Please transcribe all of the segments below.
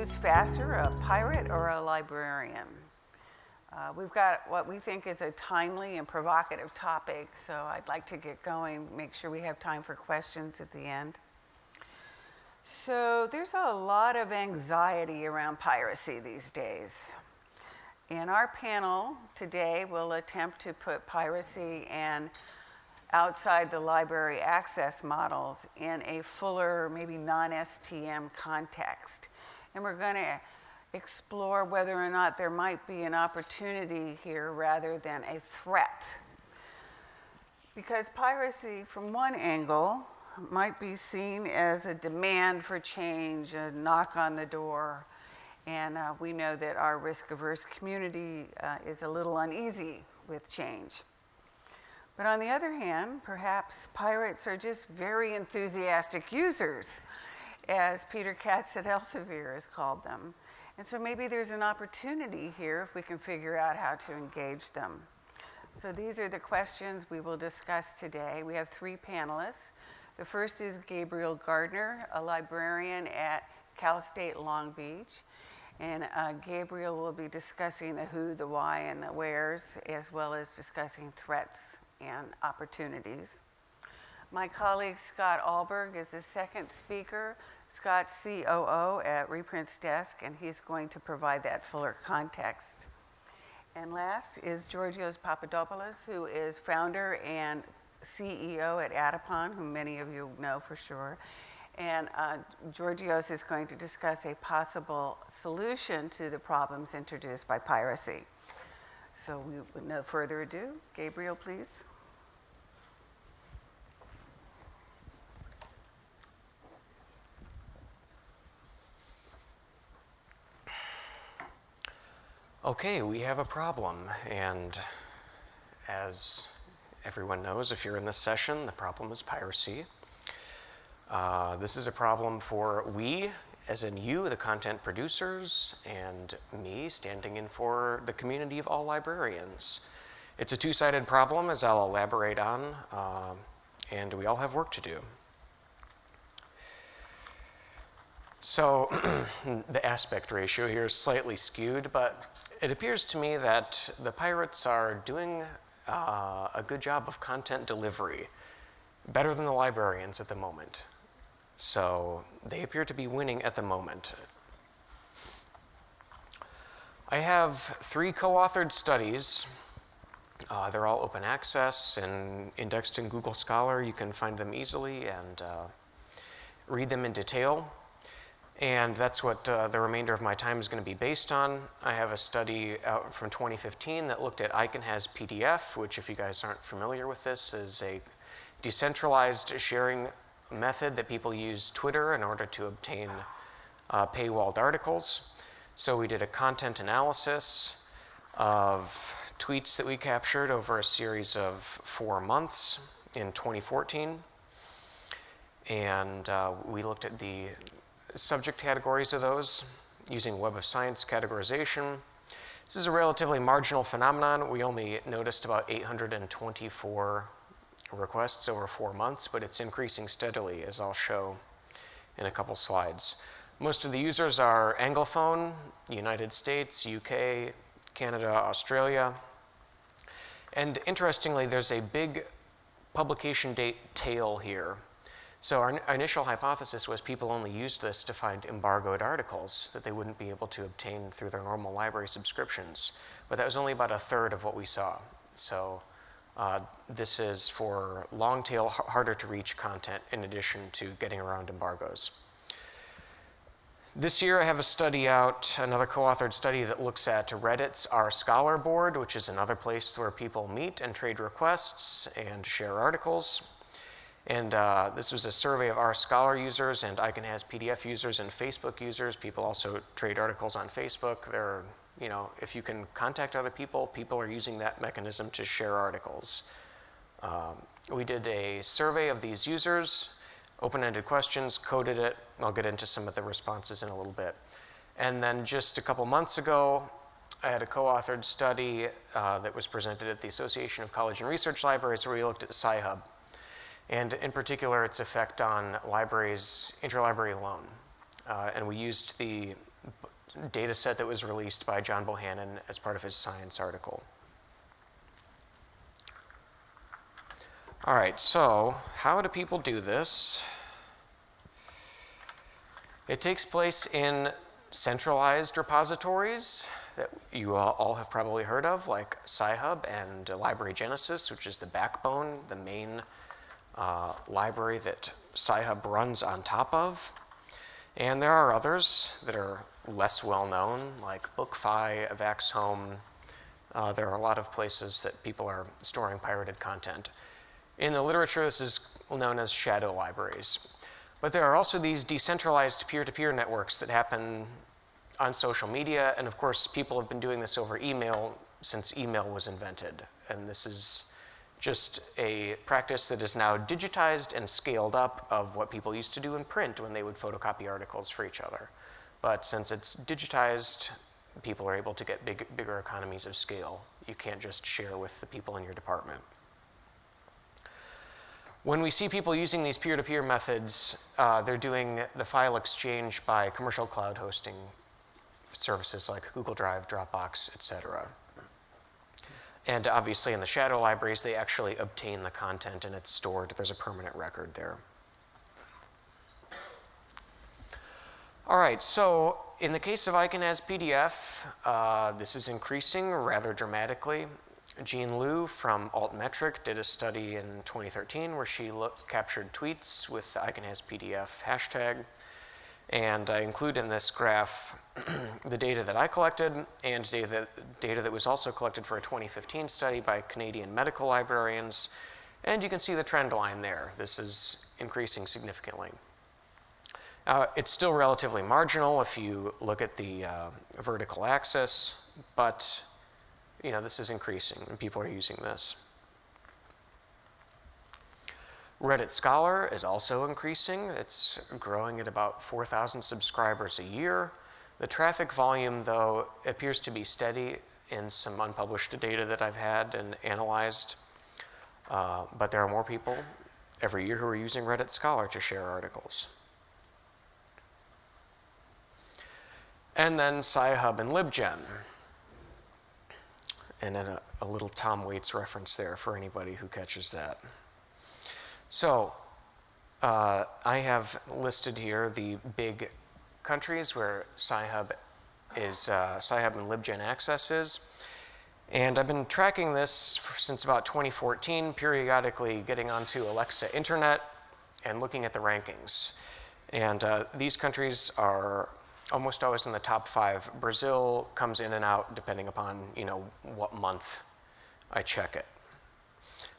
who's faster, a pirate or a librarian? We've got what we think is a timely and provocative topic, so I'd like to get going, make sure we have time for questions at the end. So there's a lot of anxiety around piracy these days. And our panel today will attempt to put piracy and outside the library access models in a fuller, maybe non-STM context. And we're going to explore whether or not there might be an opportunity here rather than a threat. Because piracy, from one angle, might be seen as a demand for change, a knock on the door. And we know that our risk-averse community is a little uneasy with change. But on the other hand, perhaps pirates are just very enthusiastic users, as Peter Katz at Elsevier has called them. And so maybe there's an opportunity here if we can figure out how to engage them. So these are the questions we will discuss today. We have three panelists. The first is Gabriel Gardner, a librarian at Cal State Long Beach. And Gabriel will be discussing the who, the why, and the wheres, as well as discussing threats and opportunities. My colleague Scott Alberg is the second speaker. Scott's COO at Reprint's Desk, and he's going to provide that fuller context. And last is Georgios Papadopoulos, who is founder and CEO at Adipon, whom many of you know for sure. And Georgios is going to discuss a possible solution to the problems introduced by piracy. So with no further ado, Gabriel, please. Okay, we have a problem, and as everyone knows, if you're in this session, the problem is piracy. This is a problem for we, as in you, the content producers, and me, standing in for the community of all librarians. It's a two-sided problem, as I'll elaborate on, and we all have work to do. So the aspect ratio here is slightly skewed, but it appears to me that the pirates are doing a good job of content delivery, better than the librarians at the moment. So they appear to be winning at the moment. I have three co-authored studies. They're all open access and indexed in Google Scholar. You can find them easily and read them in detail. And that's what the remainder of my time is going to be based on. I have a study out from 2015 that looked at IconHas PDF, which, if you guys aren't familiar with this, is a decentralized sharing method that people use Twitter in order to obtain paywalled articles. So we did a content analysis of tweets that we captured over a series of 4 months in 2014. And we looked at the subject categories of those using Web of Science categorization. This is a relatively marginal phenomenon. We only noticed about 824 requests over 4 months, but it's increasing steadily, as I'll show in a couple slides. Most of the users are Anglophone, United States, UK, Canada, Australia. And interestingly, there's a big publication date tail here. So our initial hypothesis was people only used this to find embargoed articles that they wouldn't be able to obtain through their normal library subscriptions. But that was only about a third of what we saw. So this is for long tail, harder to reach content in addition to getting around embargoes. This year I have a study out, another co-authored study that looks at Reddit's Our Scholar Board, which is another place where people meet and trade requests and share articles. And this was a survey of our Scholar users and IconHas PDF users and Facebook users. People also trade articles on Facebook. They're, you know, if you can contact other people, people are using that mechanism to share articles. We did a survey of these users, open-ended questions, coded it. I'll get into some of the responses in a little bit. And then just a couple months ago, I had a co-authored study that was presented at the Association of College and Research Libraries where we looked at Sci Hub, and in particular its effect on libraries' interlibrary loan. And we used the data set that was released by John Bohannon as part of his Science article. All right, so how do people do this? It takes place in centralized repositories that you all have probably heard of, like Sci Hub and Library Genesis, which is the backbone, the main library that Sci Hub runs on top of. And there are others that are less well known, like BookFi, AvaxHome. There are a lot of places that people are storing pirated content. In the literature, this is known as shadow libraries. But there are also these decentralized peer-to-peer networks that happen on social media, and of course, people have been doing this over email since email was invented. And this is just a practice that is now digitized and scaled up of what people used to do in print when they would photocopy articles for each other. But since it's digitized, people are able to get bigger economies of scale. You can't just share with the people in your department. When we see people using these peer-to-peer methods, they're doing the file exchange by commercial cloud hosting services like Google Drive, Dropbox, etc. And obviously in the shadow libraries, they actually obtain the content and it's stored. There's a permanent record there. All right, so in the case of ICANN as PDF, this is increasing rather dramatically. Jean Liu from Altmetric did a study in 2013 where she captured tweets with the ICANN as PDF hashtag. And I include in this graph the data that I collected and data that was also collected for a 2015 study by Canadian medical librarians. And you can see the trend line there. This is increasing significantly. It's still relatively marginal if you look at the vertical axis, but this is increasing and people are using this. Reddit Scholar is also increasing. It's growing at about 4,000 subscribers a year. The traffic volume, though, appears to be steady in some unpublished data that I've had and analyzed. But there are more people every year who are using Reddit Scholar to share articles. And then Sci Hub and LibGen. And then a little Tom Waits reference there for anybody who catches that. So I have listed here the big countries where Sci Hub and LibGen access is. And I've been tracking this since about 2014, periodically getting onto Alexa Internet and looking at the rankings. And these countries are almost always in the top 5. Brazil comes in and out depending upon what month I check it.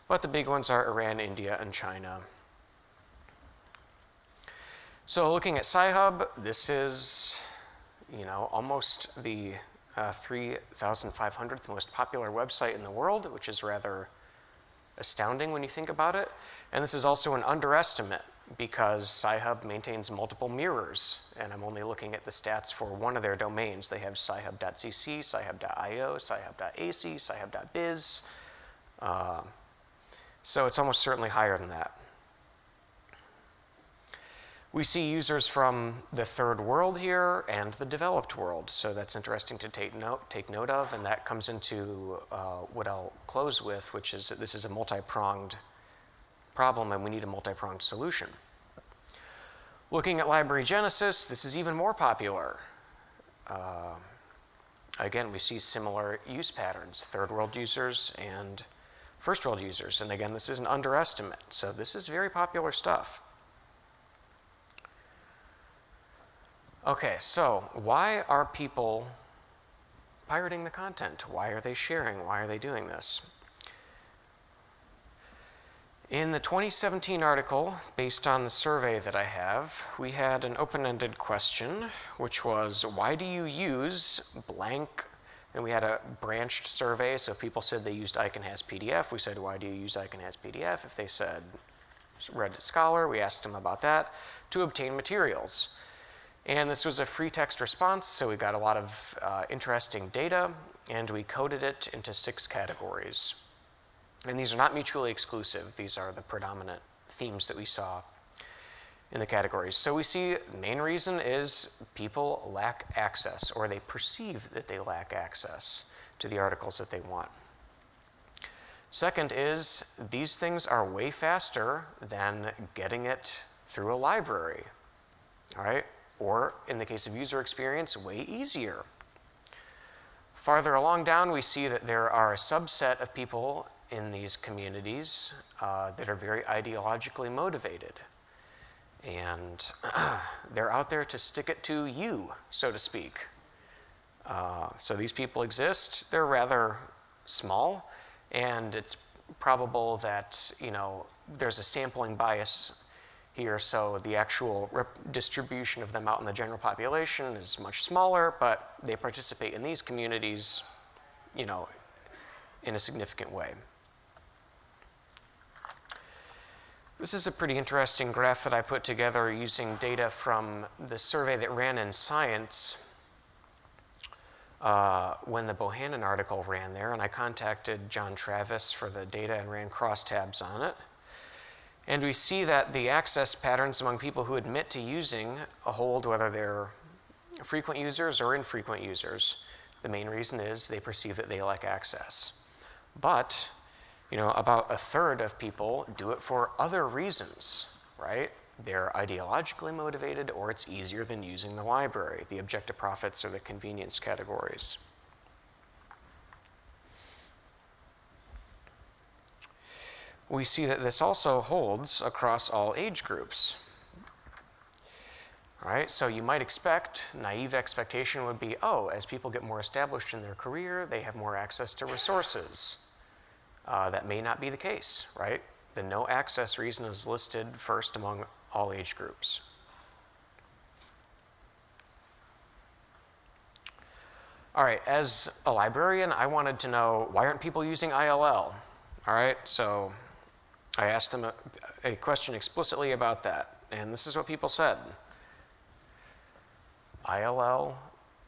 But the big ones are Iran, India, and China. So looking at Sci Hub, this is almost the 3,500th most popular website in the world, which is rather astounding when you think about it. And this is also an underestimate because Sci Hub maintains multiple mirrors, and I'm only looking at the stats for one of their domains. They have scihub.cc, scihub.io, scihub.ac, scihub.biz. So it's almost certainly higher than that. We see users from the third world here and the developed world, so that's interesting to take note of, and that comes into what I'll close with, which is that this is a multi-pronged problem and we need a multi-pronged solution. Looking at Library Genesis, this is even more popular. Again, we see similar use patterns, third world users and first world users. And again, this is an underestimate, so this is very popular stuff. Okay, so why are people pirating the content? Why are they sharing? Why are they doing this? In the 2017 article, based on the survey that I have, we had an open-ended question, which was, why do you use blank? And we had a branched survey, so if people said they used ICANN has PDF, we said, why do you use ICANN has PDF? If they said Reddit Scholar, we asked them about that, to obtain materials. And this was a free text response, so we got a lot of interesting data, and we coded it into 6 categories. And these are not mutually exclusive. These are the predominant themes that we saw. in the categories. So we see the main reason is people lack access, or they perceive that they lack access to the articles that they want. Second is these things are way faster than getting it through a library, all right? Or in the case of user experience, way easier. Farther along down, we see that there are a subset of people in these communities that are very ideologically motivated. And they're out there to stick it to you, so to speak. So these people exist. They're rather small, and it's probable that, you know, there's a sampling bias here, so the actual distribution of them out in the general population is much smaller, but they participate in these communities, you know, in a significant way. This is a pretty interesting graph that I put together using data from the survey that ran in Science when the Bohannon article ran there, and I contacted John Travis for the data and ran crosstabs on it. And we see that the access patterns among people who admit to using hold, whether they're frequent users or infrequent users. The main reason is they perceive that they lack access. But, you know, about a third of people do it for other reasons, right? They're ideologically motivated, or it's easier than using the library, the objective profits or the convenience categories. We see that this also holds across all age groups. All right, so you might expect, naive expectation would be, oh, as people get more established in their career, they have more access to resources. That may not be the case, right? The no access reason is listed first among all age groups. All right, as a librarian, I wanted to know, why aren't people using ILL? All right, so I asked them a question explicitly about that, and this is what people said. ILL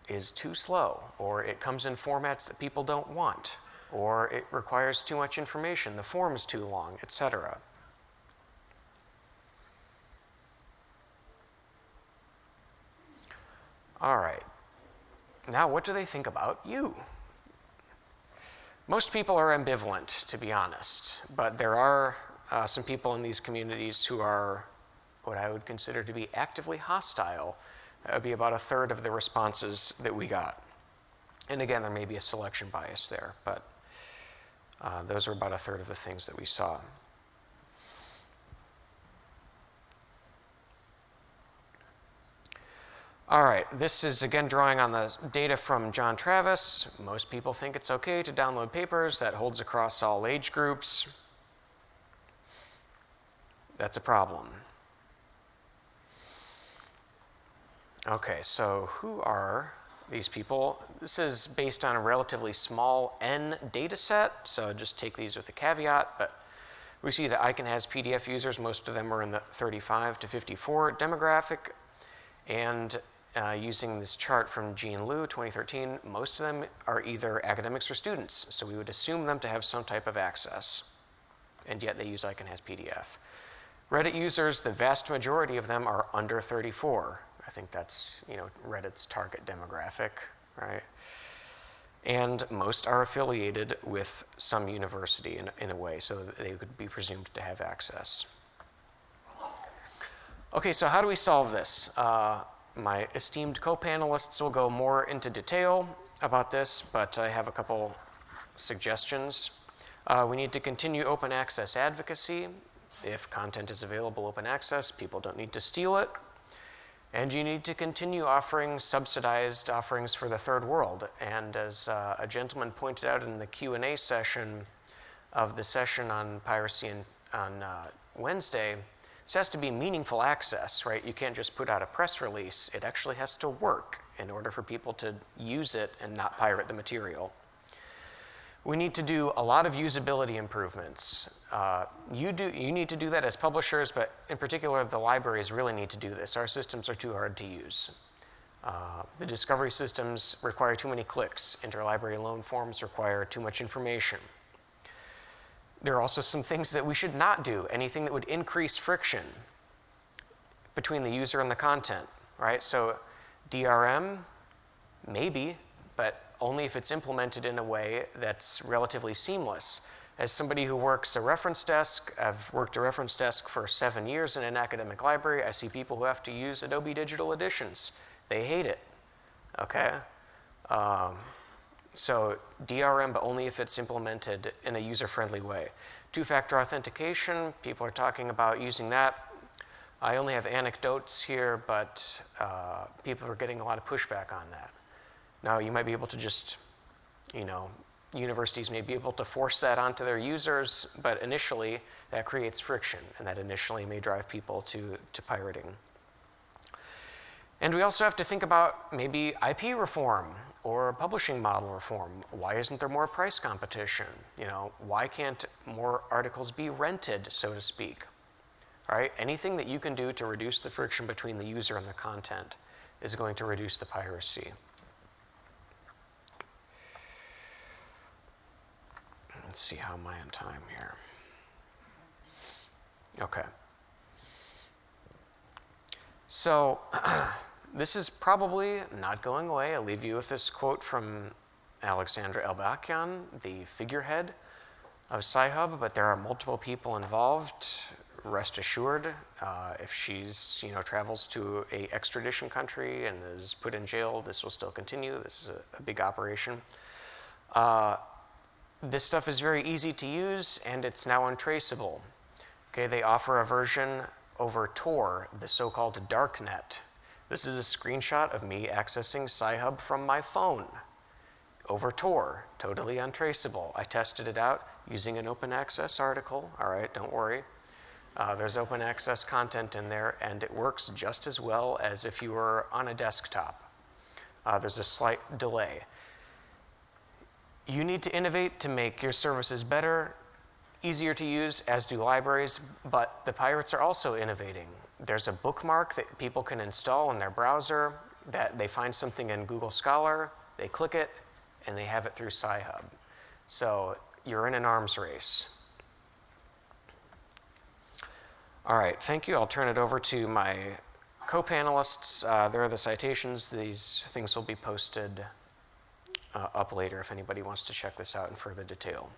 is too slow, or it comes in formats that people don't want, or it requires too much information, the form is too long, etc. All right, now what do they think about you? Most people are ambivalent, to be honest, but there are some people in these communities who are what I would consider to be actively hostile. That would be about a third of the responses that we got. And again, there may be a selection bias there, but those are about a third of the things that we saw. All right, this is again drawing on the data from John Travis. Most people think it's okay to download papers. That holds across all age groups. That's a problem. Okay, so who are these people? This is based on a relatively small N data set, so just take these with a caveat, but we see that ICANN has PDF users. Most of them are in the 35 to 54 demographic, and using this chart from Jean Liu, 2013, most of them are either academics or students, so we would assume them to have some type of access, and yet they use ICANN has PDF. Reddit users, the vast majority of them are under 34. I think that's, you know, Reddit's target demographic, right? And most are affiliated with some university in a way, so that they could be presumed to have access. Okay, so how do we solve this? My esteemed co-panelists will go more into detail about this, but I have a couple suggestions. We need to continue open access advocacy. If content is available open access, people don't need to steal it. And you need to continue offering subsidized offerings for the third world. And as a gentleman pointed out in the Q&A session of the session on piracy on Wednesday, this has to be meaningful access, right? You can't just put out a press release. It actually has to work in order for people to use it and not pirate the material. We need to do a lot of usability improvements. You need to do that as publishers, but in particular, the libraries really need to do this. Our systems are too hard to use. The discovery systems require too many clicks. Interlibrary loan forms require too much information. There are also some things that we should not do, anything that would increase friction. between the user and the content, right? So DRM, maybe, but only if it's implemented in a way that's relatively seamless. As somebody who works a reference desk, I've worked a reference desk for 7 years in an academic library. I see people who have to use Adobe Digital Editions. They hate it, okay? So DRM, but only if it's implemented in a user-friendly way. Two-factor authentication, people are talking about using that. I only have anecdotes here, but people are getting a lot of pushback on that. Now, you might be able to just, universities may be able to force that onto their users, but initially that creates friction, and that initially may drive people to pirating. And we also have to think about maybe IP reform or publishing model reform. Why isn't there more price competition? Why can't more articles be rented, so to speak? All right? Anything that you can do to reduce the friction between the user and the content is going to reduce the piracy. Let's see, how am I on time here? Okay. So this is probably not going away. I'll leave you with this quote from Alexandra Elbakyan, the figurehead of Sci Hub, but there are multiple people involved. Rest assured, if she's travels to a extradition country and is put in jail, this will still continue. This is a big operation. This stuff is very easy to use, and it's now untraceable. Okay, they offer a version over Tor, the so-called darknet. This is a screenshot of me accessing Sci Hub from my phone over Tor, totally untraceable. I tested it out using an open access article. All right, don't worry. There's open access content in there, and it works just as well as if you were on a desktop. There's a slight delay. You need to innovate to make your services better, easier to use, as do libraries, but the pirates are also innovating. There's a bookmark that people can install in their browser, that they find something in Google Scholar, they click it, and they have it through Sci Hub. So you're in an arms race. All right, thank you. I'll turn it over to my co-panelists. There are the citations. These things will be posted up later if anybody wants to check this out in further detail.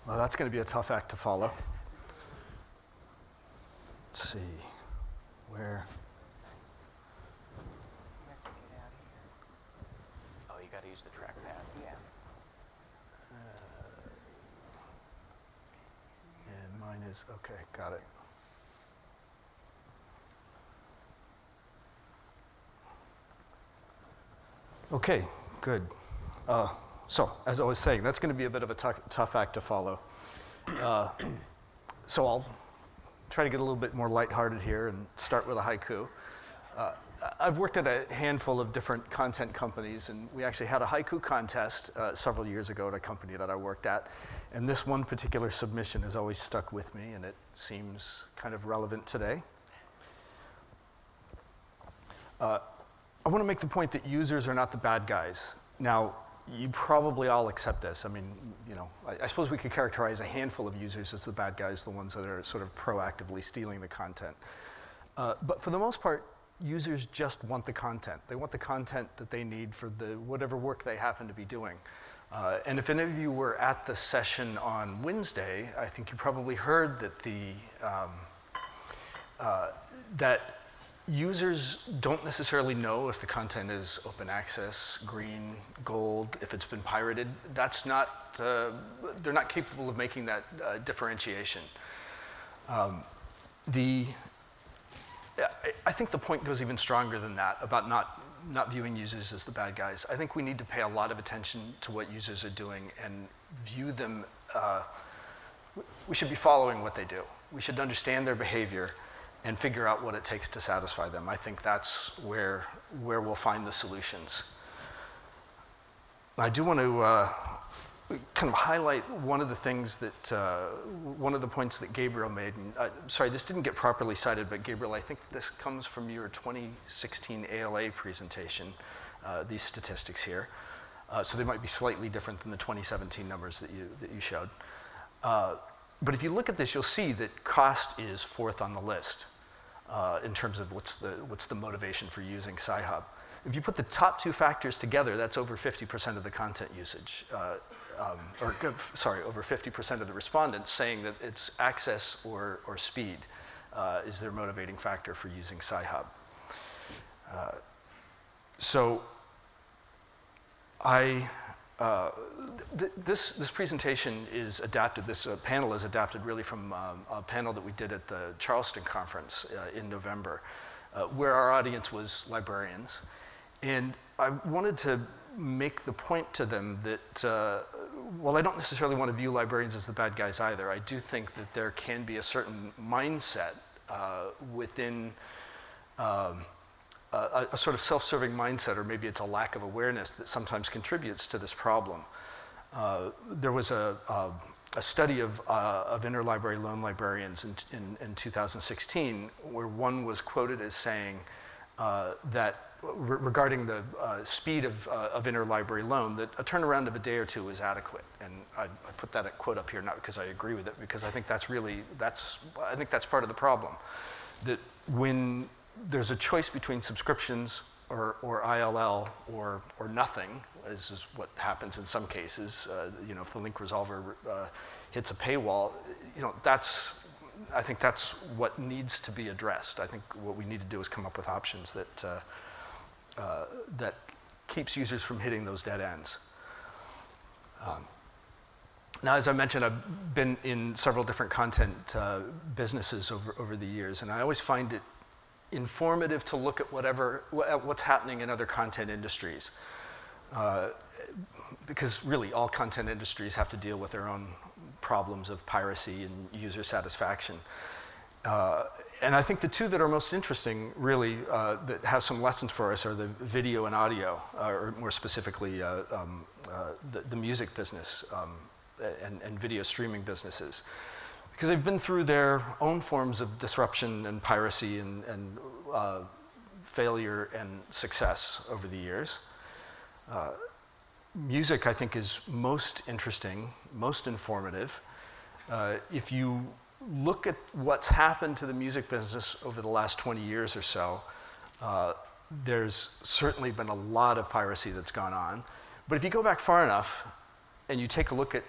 Well, that's going to be a tough act to follow. Let's see, where? Oh, you got to use the trackpad. Yeah. And mine is, okay, got it. Okay, good. So, as I was saying, that's going to be a bit of a tough act to follow. So I'll try to get a little bit more lighthearted here and start with a haiku. I've worked at a handful of different content companies, and we actually had a haiku contest several years ago at a company that I worked at. And this one particular submission has always stuck with me, and it seems kind of relevant today. I want to make the point that users are not the bad guys. Now, you probably all accept this. I mean, I suppose we could characterize a handful of users as the bad guys, the ones that are sort of proactively stealing the content. But for the most part, users just want the content. They want the content that they need for whatever work they happen to be doing. And if any of you were at the session on Wednesday, I think you probably heard that that users don't necessarily know if the content is open access, green, gold, if it's been pirated. That's not, they're not capable of making that differentiation. I think the point goes even stronger than that about not viewing users as the bad guys. I think we need to pay a lot of attention to what users are doing and view them, we should be following what they do. We should understand their behavior and figure out what it takes to satisfy them. I think that's where we'll find the solutions. I do want to kind of highlight one of the things that, one of the points that Gabriel made. And, sorry, this didn't get properly cited, but Gabriel, I think this comes from your 2016 ALA presentation, these statistics here. So they might be slightly different than the 2017 numbers that you showed. But if you look at this, you'll see that cost is fourth on the list in terms of what's the motivation for using Sci Hub. If you put the top two factors together, that's over 50% of the content usage, over 50% of the respondents saying that it's access or speed is their motivating factor for using Sci Hub. This presentation is adapted, this panel is adapted really from a panel that we did at the Charleston conference in November, where our audience was librarians. And I wanted to make the point to them that while I don't necessarily want to view librarians as the bad guys either, I do think that there can be a certain mindset within a sort of self-serving mindset, or maybe it's a lack of awareness that sometimes contributes to this problem. There was a study of interlibrary loan librarians in 2016, where one was quoted as saying that regarding the speed of interlibrary loan, that a turnaround of a day or two is adequate. And I put that quote up here not because I agree with it, because I think that's part of the problem. That when there's a choice between subscriptions or ILL or nothing, as is what happens in some cases, if the link resolver hits a paywall, I think that's what needs to be addressed. I think what we need to do is come up with options that keeps users from hitting those dead ends. Now, as I mentioned, I've been in several different content businesses over the years, and I always find it informative to look at what's happening in other content industries. Because really, all content industries have to deal with their own problems of piracy and user satisfaction. And I think the two that are most interesting, really, that have some lessons for us are the video and audio, or more specifically, the music business and video streaming businesses. Because they've been through their own forms of disruption and piracy and failure and success over the years. Music, I think, is most interesting, most informative. If you look at what's happened to the music business over the last 20 years or so, there's certainly been a lot of piracy that's gone on. But if you go back far enough and you take a look at,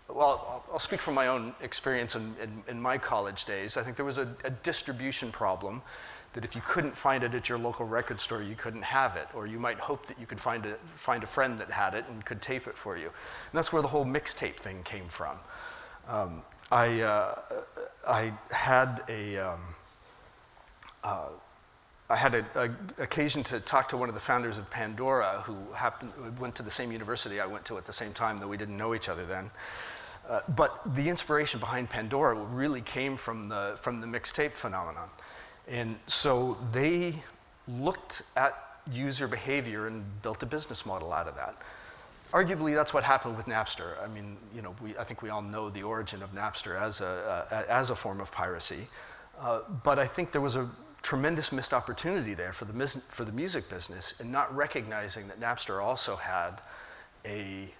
well, I'll speak from my own experience in my college days. I think there was a distribution problem that if you couldn't find it at your local record store, you couldn't have it, or you might hope that you could find a friend that had it and could tape it for you. And that's where the whole mixtape thing came from. I had an occasion to talk to one of the founders of Pandora, who went to the same university I went to at the same time, though we didn't know each other then. But the inspiration behind Pandora really came from the mixtape phenomenon. And so they looked at user behavior and built a business model out of that. Arguably, that's what happened with Napster. I mean, I think we all know the origin of Napster as a form of piracy. But I think there was a tremendous missed opportunity there for the music business in not recognizing that Napster also had an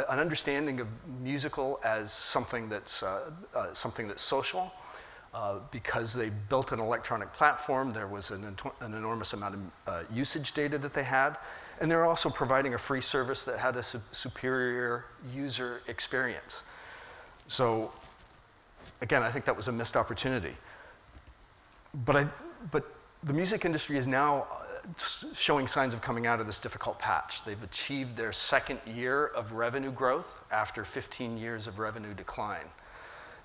understanding of musical as something that's social. Because they built an electronic platform, there was an enormous amount of usage data that they had, and they're also providing a free service that had a superior user experience. So, again, I think that was a missed opportunity. But the music industry is now showing signs of coming out of this difficult patch. They've achieved their second year of revenue growth after 15 years of revenue decline.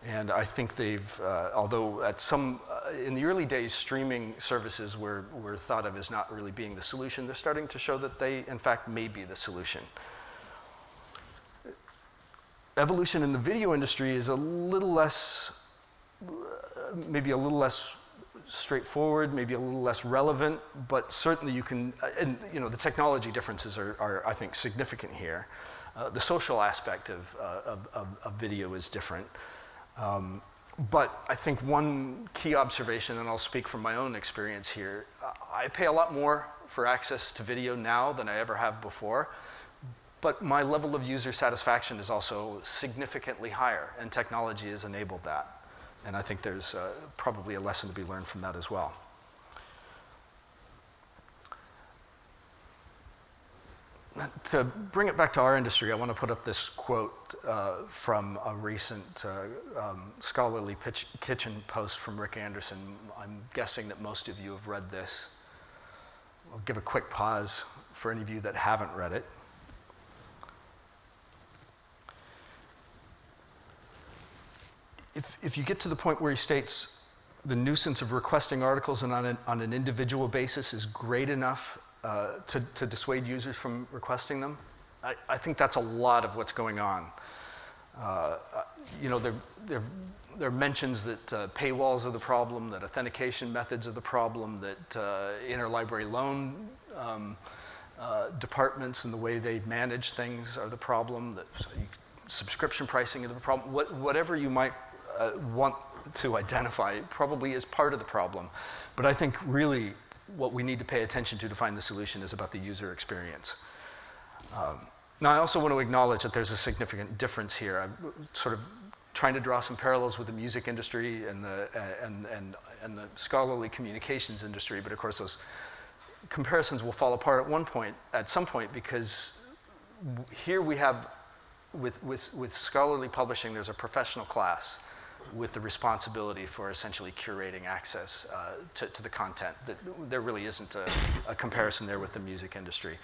And I think they've, although in the early days, streaming services were thought of as not really being the solution, they're starting to show that they, in fact, may be the solution. Evolution in the video industry is maybe a little less straightforward, maybe a little less relevant, but certainly you can, and the technology differences are I think, significant here. The social aspect of video is different. But I think one key observation, and I'll speak from my own experience here, I pay a lot more for access to video now than I ever have before, but my level of user satisfaction is also significantly higher, and technology has enabled that. And I think there's probably a lesson to be learned from that as well. To bring it back to our industry, I want to put up this quote from a recent scholarly kitchen post from Rick Anderson. I'm guessing that most of you have read this. I'll give a quick pause for any of you that haven't read it. If you get to the point where he states the nuisance of requesting articles on an individual basis is great enough to dissuade users from requesting them, I think that's a lot of what's going on. There are mentions that paywalls are the problem, that authentication methods are the problem, that interlibrary loan departments and the way they manage things are the problem, that subscription pricing is the problem. Whatever you might want to identify probably is part of the problem. But I think really what we need to pay attention to find the solution is about the user experience. Now, I also want to acknowledge that there's a significant difference here. I'm sort of trying to draw some parallels with the music industry and the scholarly communications industry, but of course those comparisons will fall apart at some point, because here we have, with scholarly publishing, there's a professional class with the responsibility for essentially curating access to the content. There really isn't a comparison there with the music industry.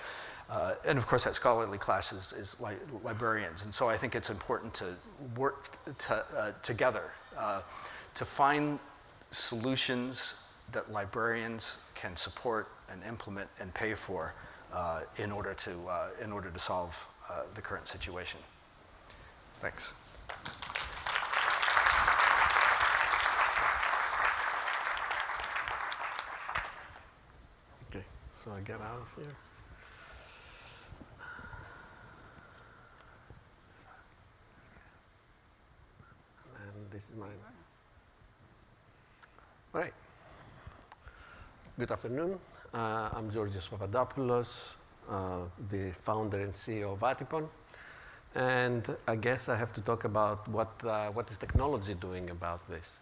And of course, that scholarly class is librarians. And so I think it's important to work together to find solutions that librarians can support and implement and pay for in order to solve the current situation. Thanks. Okay, so I get out of here. And this is mine. All right. Good afternoon. I'm Georgios Papadopoulos, the founder and CEO of Atipon. And I guess I have to talk about what is technology doing about this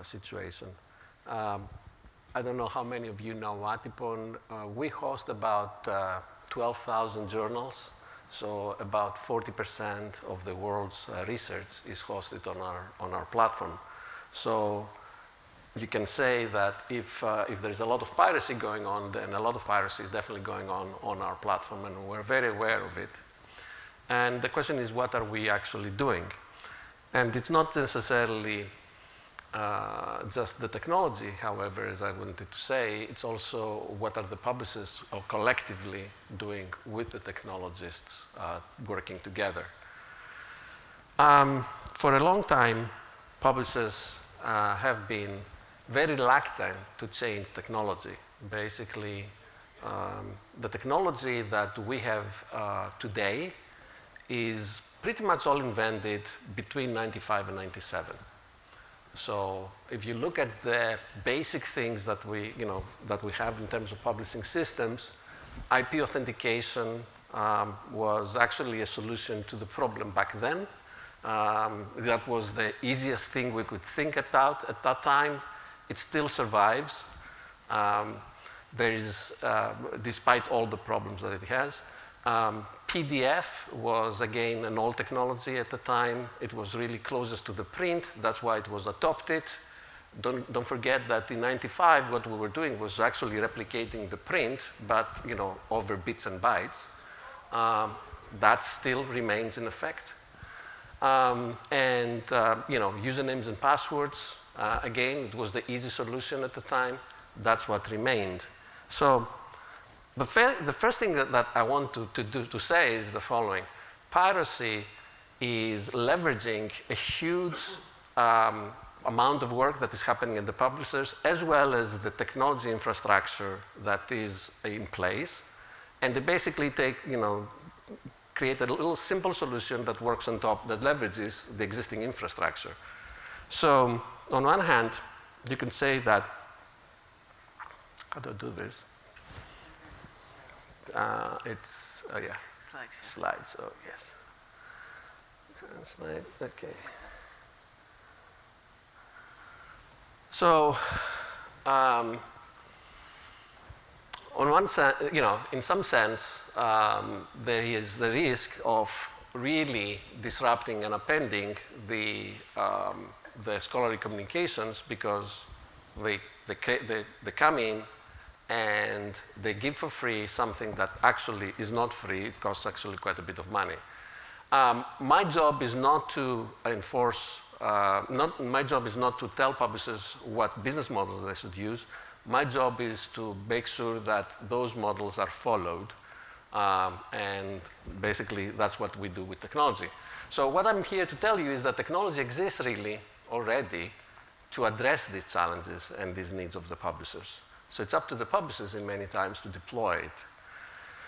situation. I don't know how many of you know Atipon. We host about 12,000 journals, so about 40% of the world's research is hosted on our platform. So you can say that if there's a lot of piracy going on, then a lot of piracy is definitely going on our platform, and we're very aware of it. And the question is, what are we actually doing? And it's not necessarily just the technology, however, as I wanted to say, it's also what are the publishers collectively doing with the technologists working together. For a long time, publishers have been very reluctant to change technology. Basically, the technology that we have today is pretty much all invented between 95 and 97. So if you look at the basic things that we have in terms of publishing systems, IP authentication was actually a solution to the problem back then. That was the easiest thing we could think about at that time. It still survives. There is, despite all the problems that it has. PDF was, again, an old technology at the time. It was really closest to the print. That's why it was adopted. Don't forget that in 95, what we were doing was actually replicating the print, but over bits and bytes. That still remains in effect. Usernames and passwords, again, it was the easy solution at the time. That's what remained. So the first thing that I want to say is the following. Piracy is leveraging a huge amount of work that is happening in the publishers, as well as the technology infrastructure that is in place. And they basically create a little simple solution that works on top, that leverages the existing infrastructure. So on one hand, you can say that, how do I do this? It's, yeah, slides, so yes. Slide, okay. So, on one sense, in some sense, there is the risk of really disrupting and appending the scholarly communications, because they come in and they give for free something that actually is not free. It costs actually quite a bit of money. My job is not to enforce, my job is not to tell publishers what business models they should use. My job is to make sure that those models are followed. And basically, that's what we do with technology. So what I'm here to tell you is that technology exists really already to address these challenges and these needs of the publishers. So it's up to the publishers in many times to deploy it.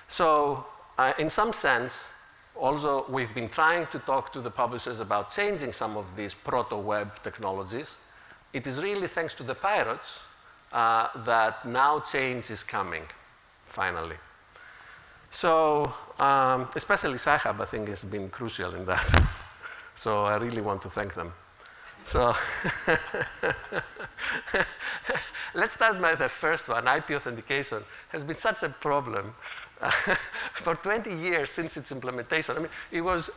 So in some sense, also, we've been trying to talk to the publishers about changing some of these proto-web technologies. It is really thanks to the pirates that now change is coming, finally. So, especially Sci Hub, I think, has been crucial in that. So I really want to thank them. So let's start by the first one. IP authentication has been such a problem for 20 years since its implementation. I mean, it was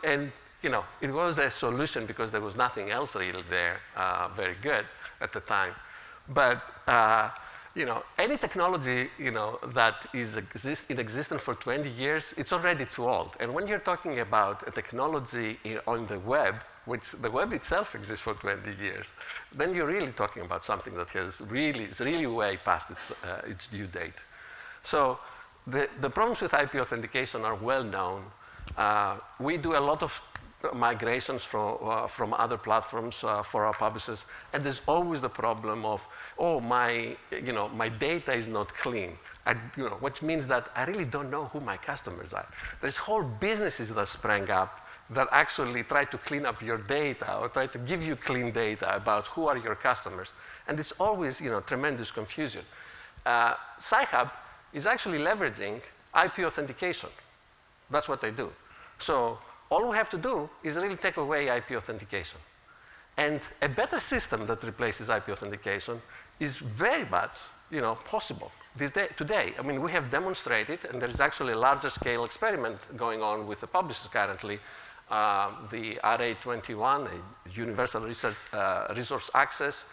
a solution because there was nothing else really there very good at the time. But any technology that is in existence for 20 years, it's already too old. And when you're talking about a technology on the web, which the web itself exists for 20 years, then you're really talking about something that is really way past its due date. So the problems with IP authentication are well known. We do a lot of migrations from other platforms for our publishers, and there's always the problem of, my data is not clean, which means that I really don't know who my customers are. There's whole businesses that sprang up that actually try to clean up your data or try to give you clean data about who are your customers, and it's always tremendous confusion. Sci Hub is actually leveraging IP authentication. That's what they do. So all we have to do is really take away IP authentication. And a better system that replaces IP authentication is very much possible today. I mean, we have demonstrated, and there is actually a larger scale experiment going on with the publishers currently, the RA21, a Universal Resource Access,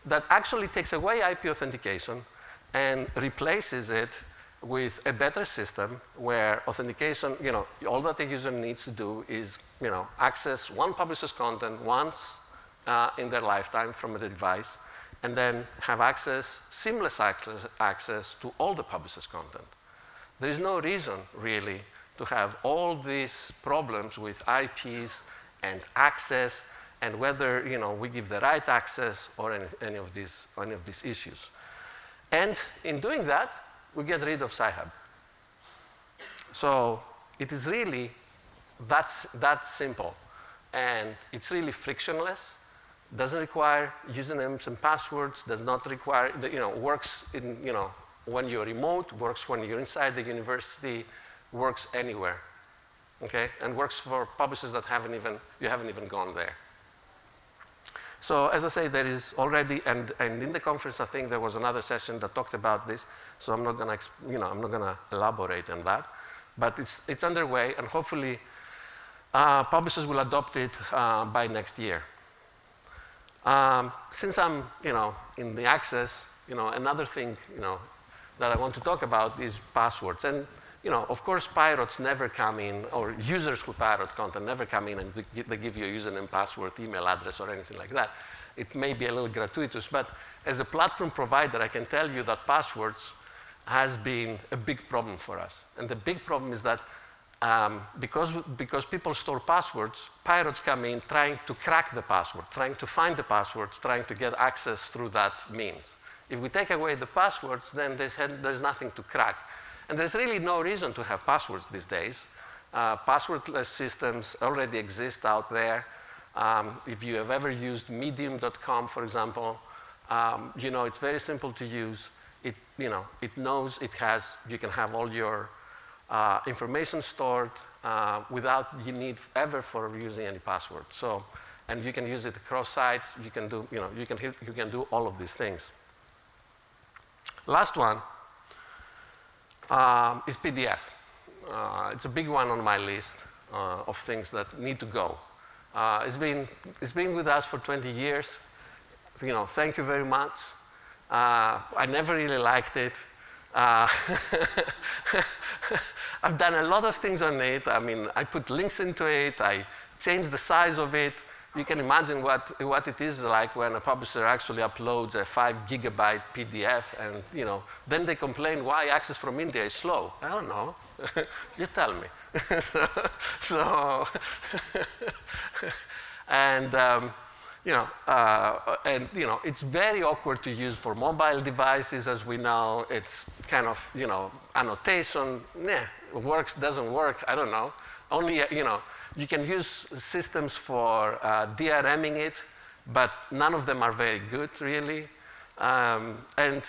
that actually takes away IP authentication and replaces it with a better system where authentication, all that the user needs to do is, access one publisher's content once in their lifetime from a device, and then have seamless access to all the publisher's content. There is no reason, really, to have all these problems with IPs and access and whether, we give the right access or any of these issues. And in doing that, we get rid of Sci Hub. So it is really that simple. And it's really frictionless, doesn't require usernames and passwords, does not require, works in, when you're remote, works when you're inside the university, works anywhere, okay? And works for publishers that you haven't even gone there. So as I say, there is already, and in the conference, I think there was another session that talked about this. So I'm not gonna elaborate on that, but it's underway, and hopefully publishers will adopt it by next year. Since I'm, in the access, another thing, that I want to talk about is passwords. And of course, pirates never come in, or users who pirate content never come in and they give you a username, password, email address, or anything like that. It may be a little gratuitous, but as a platform provider, I can tell you that passwords has been a big problem for us. And the big problem is that because people store passwords, pirates come in trying to crack the password, trying to find the passwords, trying to get access through that means. If we take away the passwords, then there's nothing to crack. And there's really no reason to have passwords these days. Passwordless systems already exist out there. If you have ever used medium.com, for example, you know it's very simple to use. It knows you can have all your information stored without you need ever for using any password. So, and you can use it across sites. You can do, you can do all of these things. Last one is PDF. It's a big one on my list of things that need to go. It's been with us for 20 years. Thank you very much. I never really liked it. I've done a lot of things on it. I mean, I put links into it. I changed the size of it. You can imagine what it is like when a publisher actually uploads a 5 gigabyte PDF and, then they complain why access from India is slow. I don't know. You tell me. And, it's very awkward to use for mobile devices, as we know. It's kind of, annotation. Works, doesn't work, I don't know. Only, you can use systems for DRMing it, but none of them are very good, really. And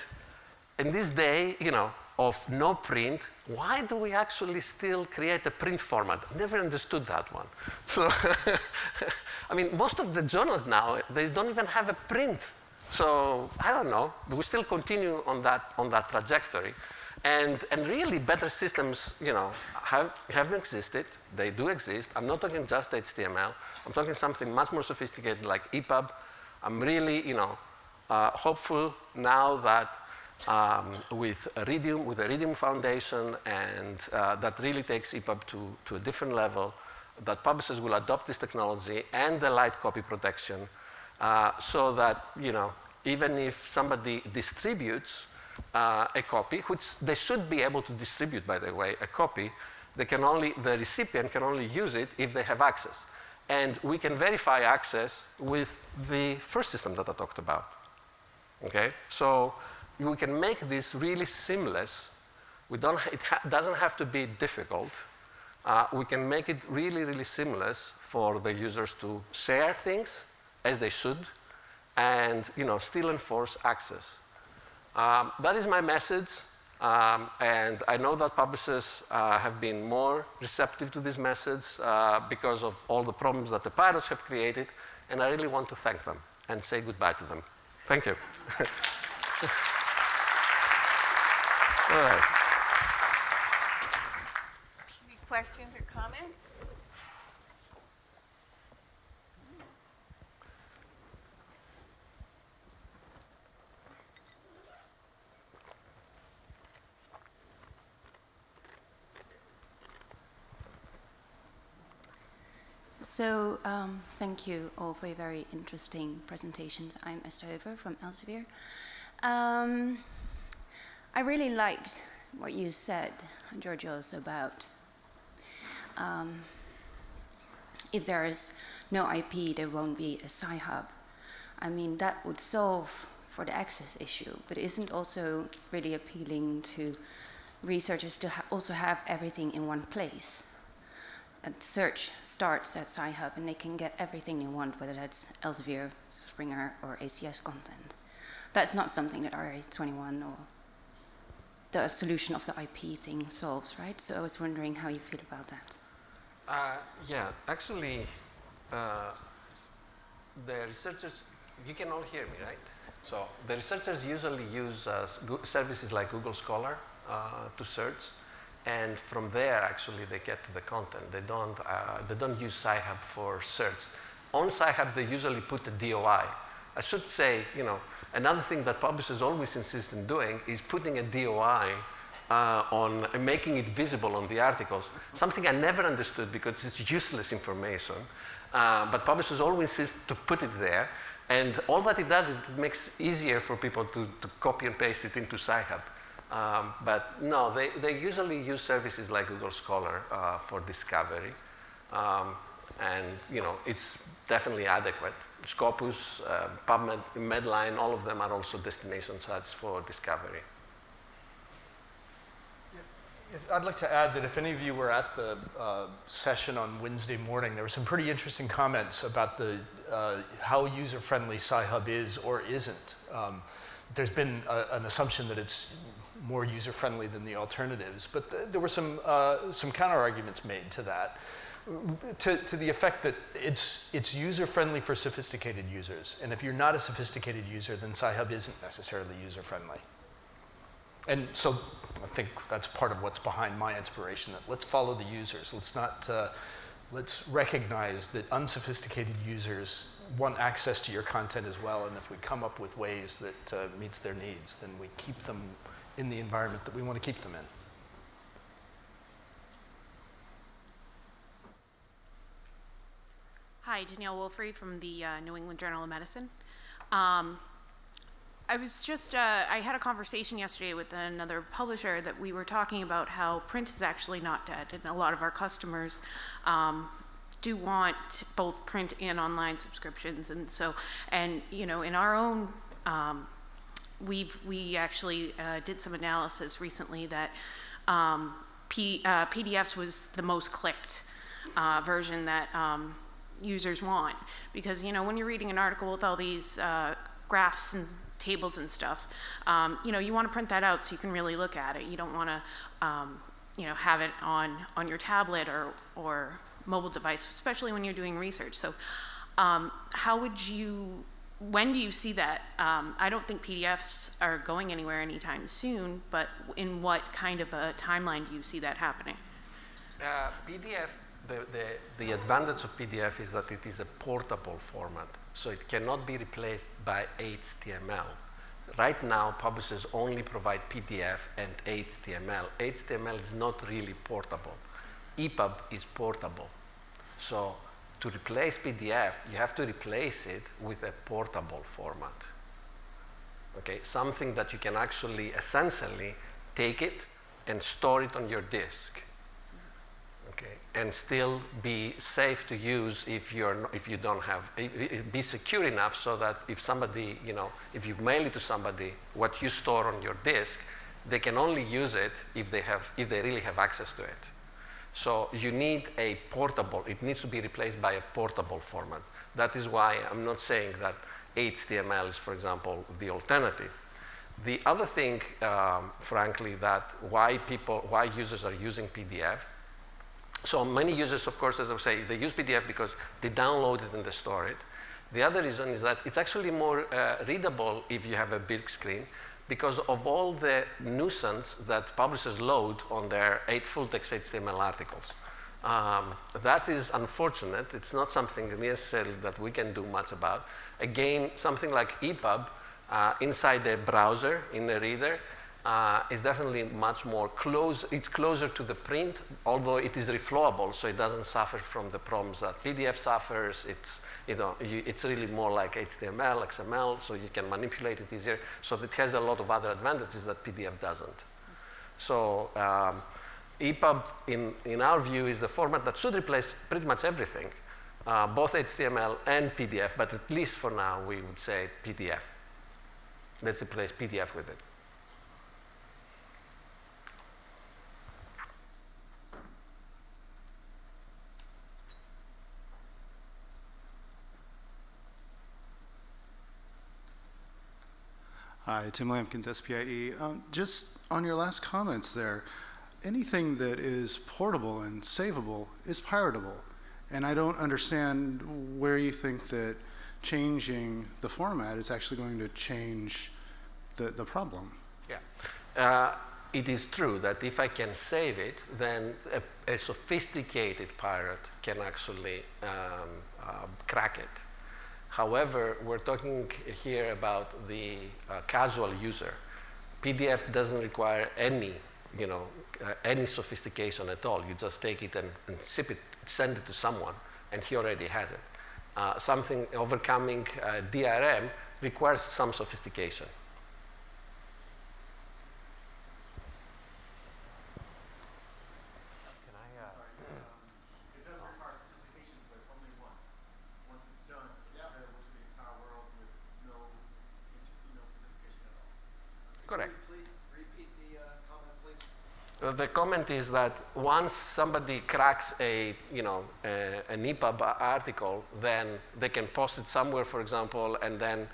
in this day, of no print, why do we actually still create a print format? Never understood that one. So, I mean, most of the journals now, they don't even have a print. So, I don't know, but we still continue on that trajectory. And really, better systems, have existed. They do exist. I'm not talking just HTML. I'm talking something much more sophisticated like EPUB. I'm really, hopeful now that with the Iridium Foundation, and that really takes EPUB to a different level, that publishers will adopt this technology and the light copy protection, so that even if somebody distributes a copy, which they should be able to distribute, by the way, a copy, the recipient can only use it if they have access. And we can verify access with the first system that I talked about. Okay? So we can make this really seamless. It doesn't have to be difficult. We can make it really, really seamless for the users to share things as they should, and still enforce access. That is my message, and I know that publishers have been more receptive to this message because of all the problems that the pirates have created, and I really want to thank them and say goodbye to them. Thank you. All right. Any questions or comments? So thank you all for your very interesting presentations. I'm Esther Hoover from Elsevier. I really liked what you said, Georgios, about if there is no IP, there won't be a Sci Hub. I mean, that would solve for the access issue, but isn't also really appealing to researchers to also have everything in one place. A search starts at Sci Hub and they can get everything they want, whether that's Elsevier, Springer, or ACS content. That's not something that RA21 or the solution of the IP thing solves, right? So I was wondering how you feel about that. Yeah, actually, the researchers, you can all hear me, right? So the researchers usually use services like Google Scholar to search. And from there, actually, they get to the content. They don't use Sci Hub for search. On Sci Hub, they usually put a DOI. I should say, another thing that publishers always insist in doing is putting a DOI on making it visible on the articles. Something I never understood because it's useless information. But publishers always insist to put it there. And all that it does is it makes it easier for people to copy and paste it into Sci Hub. But no, they usually use services like Google Scholar for discovery. And it's definitely adequate. Scopus, PubMed, Medline, all of them are also destination sites for discovery. I'd like to add that if any of you were at the session on Wednesday morning, there were some pretty interesting comments about how user-friendly Sci Hub is or isn't. There's been an assumption that it's more user-friendly than the alternatives, but there were some counter-arguments made to that, to the effect that it's user-friendly for sophisticated users, and if you're not a sophisticated user, then Sci Hub isn't necessarily user-friendly. And so I think that's part of what's behind my inspiration, that let's follow the users. Let's recognize that unsophisticated users want access to your content as well, and if we come up with ways that meets their needs, then we keep them in the environment that we want to keep them in. Hi, Danielle Wolfrey from the New England Journal of Medicine. I was just, I had a conversation yesterday with another publisher that we were talking about how print is actually not dead, and a lot of our customers do want both print and online subscriptions, and so, in our own, we actually did some analysis recently that PDFs was the most clicked version that users want, because when you're reading an article with all these graphs and tables and stuff, you want to print that out so you can really look at it. You don't want to, have it on your tablet or mobile device, especially when you're doing research. So, when do you see that? I don't think PDFs are going anywhere anytime soon, but in what kind of a timeline do you see that happening? PDF, the advantage of PDF is that it is a portable format, so it cannot be replaced by HTML. Right now, publishers only provide PDF and HTML. HTML is not really portable. EPUB is portable. So to replace PDF, you have to replace it with a portable format. Okay, something that you can actually essentially take it and store it on your disk. Okay, and still be safe to use if you don't have, be secure enough so that if somebody, if you mail it to somebody, what you store on your disk, they can only use it if they really have access to it. So you need a portable, it needs to be replaced by a portable format. That is why I'm not saying that HTML is, for example, the alternative. The other thing, frankly, that why users are using PDF. So many users, of course, as I say, they use PDF because they download it and they store it. The other reason is that it's actually more readable if you have a big screen, because of all the nuisance that publishers load on their full-text HTML articles. That is unfortunate. It's not something necessarily that we can do much about. Again, something like EPUB inside the browser, in the reader, is definitely much more close. It's closer to the print, although it is reflowable, so it doesn't suffer from the problems that PDF suffers. It's, it's really more like HTML, XML, so you can manipulate it easier. So it has a lot of other advantages that PDF doesn't. So EPUB, in our view, is the format that should replace pretty much everything, both HTML and PDF, but at least for now, we would say PDF. Let's replace PDF with it. Hi, Tim Lampkins, SPIE. Just on your last comments there, anything that is portable and savable is piratable. And I don't understand where you think that changing the format is actually going to change the problem. Yeah. It is true that if I can save it, then a sophisticated pirate can actually crack it. However, we're talking here about the casual user. PDF doesn't require any sophistication at all. You just take it and ship it, send it to someone, and he already has it. Something overcoming DRM requires some sophistication. point is that once somebody cracks an EPUB article, then they can post it somewhere, for example, and then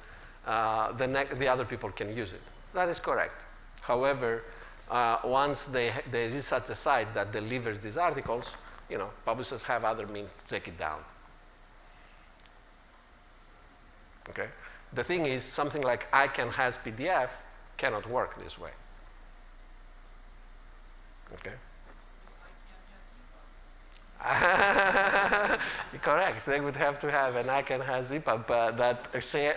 the other people can use it. That is correct. However, once there is such a site that delivers these articles, publishers have other means to take it down. Okay? The thing is, something like ICANN has PDF cannot work this way. Okay? Correct. They would have to have an ICANN has EPUB that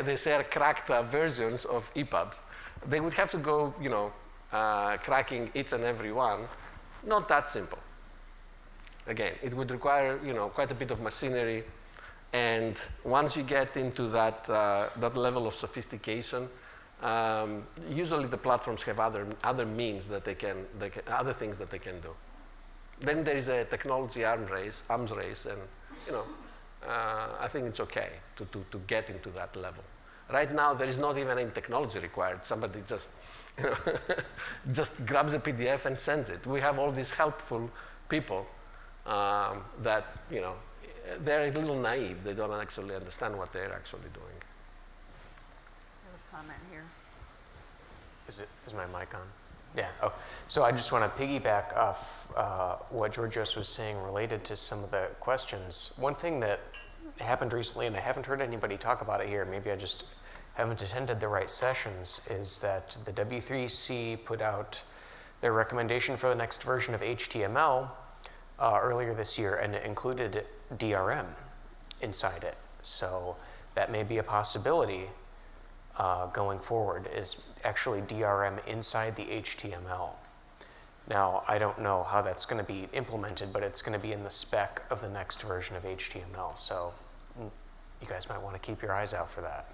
they share cracked versions of EPUBs. They would have to go, cracking each and every one. Not that simple. Again, it would require, quite a bit of machinery. And once you get into that level of sophistication, usually the platforms have other means that they can other things that they can do. Then there is a technology arms race, and I think it's okay to get into that level. Right now, there is not even any technology required. Somebody just just grabs a PDF and sends it. We have all these helpful people that they're a little naive. They don't actually understand what they're actually doing. I have a comment here. Is my mic on? Yeah. Oh, so I just want to piggyback off what Georgios was saying related to some of the questions. One thing that happened recently, and I haven't heard anybody talk about it here, maybe I just haven't attended the right sessions, is that the W3C put out their recommendation for the next version of HTML earlier this year, and it included DRM inside it. So that may be a possibility going forward, is actually DRM inside the HTML. Now, I don't know how that's going to be implemented, but it's going to be in the spec of the next version of HTML. So you guys might want to keep your eyes out for that.